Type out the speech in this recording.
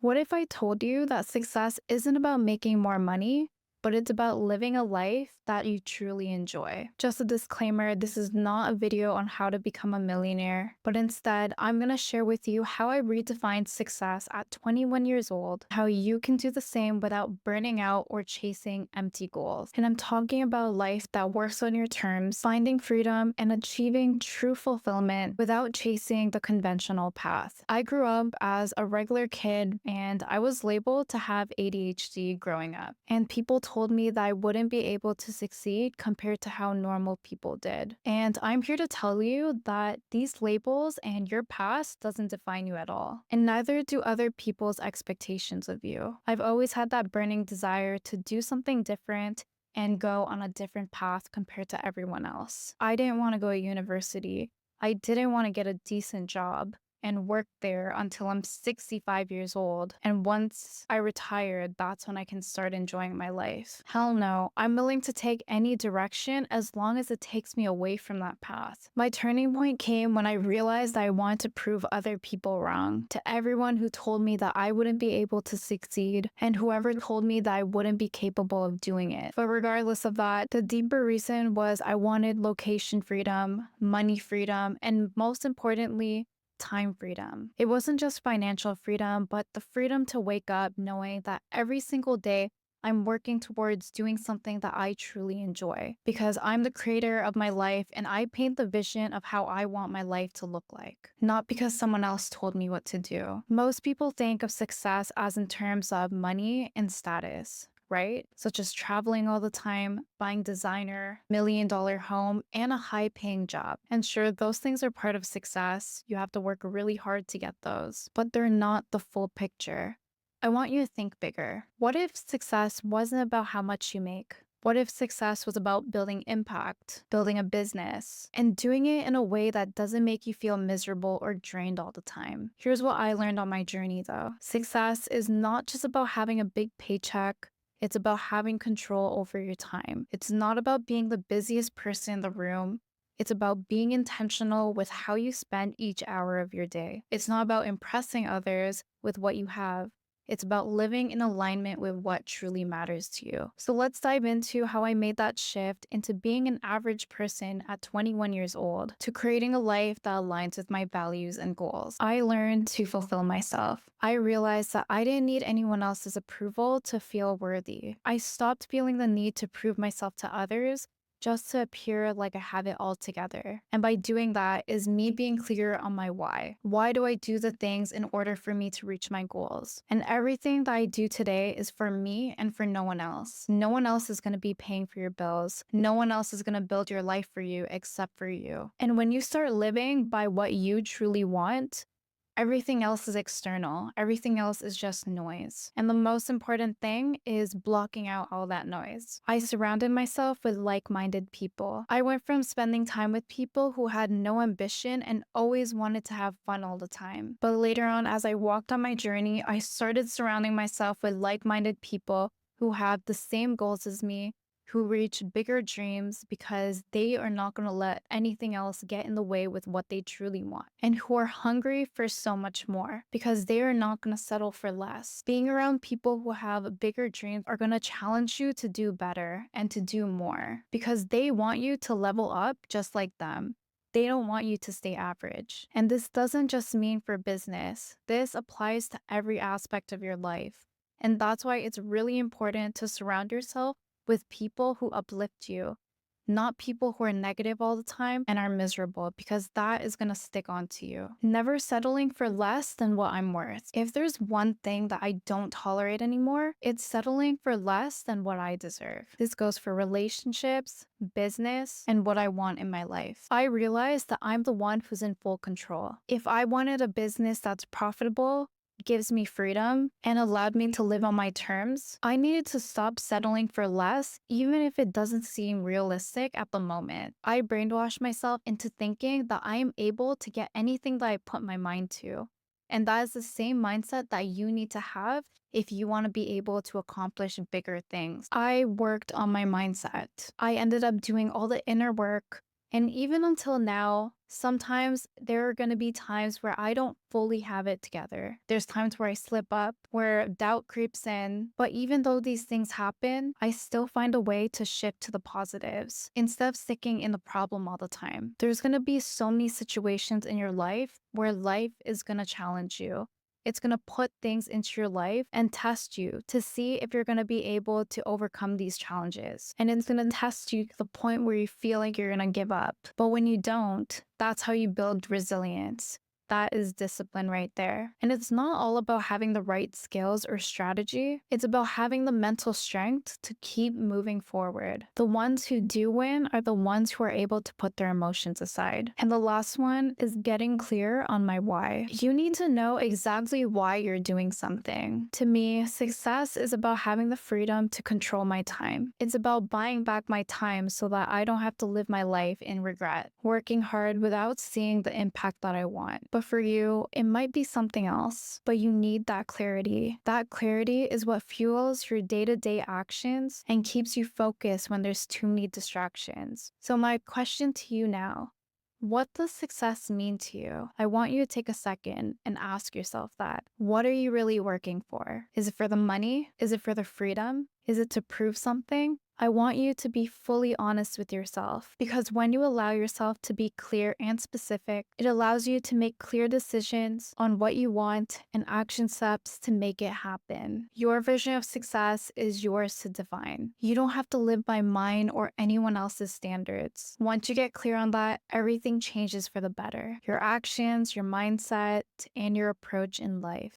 What if I told you that success isn't about making more money, but it's about living a life that you truly enjoy? Just a disclaimer, this is not a video on how to become a millionaire, but instead, I'm going to share with you how I redefined success at 21 years old, how you can do the same without burning out or chasing empty goals. And I'm talking about a life that works on your terms, finding freedom, and achieving true fulfillment without chasing the conventional path. I grew up as a regular kid and I was labeled to have ADHD growing up. And people told me that I wouldn't be able to succeed compared to how normal people did. And I'm here to tell you that these labels and your past doesn't define you at all. And neither do other people's expectations of you. I've always had that burning desire to do something different and go on a different path compared to everyone else. I didn't want to go to university. I didn't want to get a decent job and work there until I'm 65 years old. And once I retired, that's when I can start enjoying my life. Hell no, I'm willing to take any direction as long as it takes me away from that path. My turning point came when I realized I wanted to prove other people wrong. To everyone who told me that I wouldn't be able to succeed, and whoever told me that I wouldn't be capable of doing it. But regardless of that, the deeper reason was I wanted location freedom, money freedom, and most importantly, time freedom. It wasn't just financial freedom, but the freedom to wake up knowing that every single day I'm working towards doing something that I truly enjoy because I'm the creator of my life and I paint the vision of how I want my life to look like, not because someone else told me what to do. Most people think of success as in terms of money and status, right? Such as traveling all the time, buying designer, $1 million home, and a high paying job. And sure, those things are part of success. You have to work really hard to get those, but they're not the full picture. I want you to think bigger. What if success wasn't about how much you make? What if success was about building impact, building a business, and doing it in a way that doesn't make you feel miserable or drained all the time? Here's what I learned on my journey though. Success is not just about having a big paycheck. It's about having control over your time. It's not about being the busiest person in the room. It's about being intentional with how you spend each hour of your day. It's not about impressing others with what you have. It's about living in alignment with what truly matters to you. So let's dive into how I made that shift into being an average person at 21 years old to creating a life that aligns with my values and goals. I learned to fulfill myself. I realized that I didn't need anyone else's approval to feel worthy. I stopped feeling the need to prove myself to others just to appear like I have it all together. And by doing that is me being clear on my why. Why do I do the things in order for me to reach my goals? And everything that I do today is for me and for no one else. No one else is going to be paying for your bills. No one else is going to build your life for you except for you. And when you start living by what you truly want, everything else is external. Everything else is just noise. And the most important thing is blocking out all that noise. I surrounded myself with like-minded people. I went from spending time with people who had no ambition and always wanted to have fun all the time. But later on, as I walked on my journey, I started surrounding myself with like-minded people who have the same goals as me, who reach bigger dreams because they are not going to let anything else get in the way with what they truly want, and who are hungry for so much more because they are not going to settle for less. Being around people who have bigger dreams are going to challenge you to do better and to do more because they want you to level up just like them. They don't want you to stay average. And this doesn't just mean for business. This applies to every aspect of your life. And that's why it's really important to surround yourself with people who uplift you, not people who are negative all the time and are miserable, because that is going to stick onto you. Never settling for less than what I'm worth. If there's one thing that I don't tolerate anymore, it's settling for less than what I deserve. This goes for relationships, business, and what I want in my life. I realized that I'm the one who's in full control. If I wanted a business that's profitable, gives me freedom, and allowed me to live on my terms, I needed to stop settling for less, even if it doesn't seem realistic at the moment. I brainwashed myself into thinking that I am able to get anything that I put my mind to. And that is the same mindset that you need to have if you want to be able to accomplish bigger things. I worked on my mindset. I ended up doing all the inner work, And even until now, sometimes there are going to be times where I don't fully have it together. There's times where I slip up, where doubt creeps in. But even though these things happen, I still find a way to shift to the positives instead of sticking in the problem all the time. There's going to be so many situations in your life where life is going to challenge you. It's going to put things into your life and test you to see if you're going to be able to overcome these challenges. And it's going to test you to the point where you feel like you're going to give up. But when you don't, that's how you build resilience. That is discipline right there. And it's not all about having the right skills or strategy. It's about having the mental strength to keep moving forward. The ones who do win are the ones who are able to put their emotions aside. And the last one is getting clear on my why. You need to know exactly why you're doing something. To me, success is about having the freedom to control my time. It's about buying back my time so that I don't have to live my life in regret, working hard without seeing the impact that I want. But for you, it might be something else, but you need that clarity. That clarity is what fuels your day-to-day actions and keeps you focused when there's too many distractions. So my question to you now, what does success mean to you? I want you to take a second and ask yourself that. What are you really working for? Is it for the money? Is it for the freedom? Is it to prove something? I want you to be fully honest with yourself, because when you allow yourself to be clear and specific, it allows you to make clear decisions on what you want and action steps to make it happen. Your vision of success is yours to define. You don't have to live by mine or anyone else's standards. Once you get clear on that, everything changes for the better. Your actions, your mindset, and your approach in life.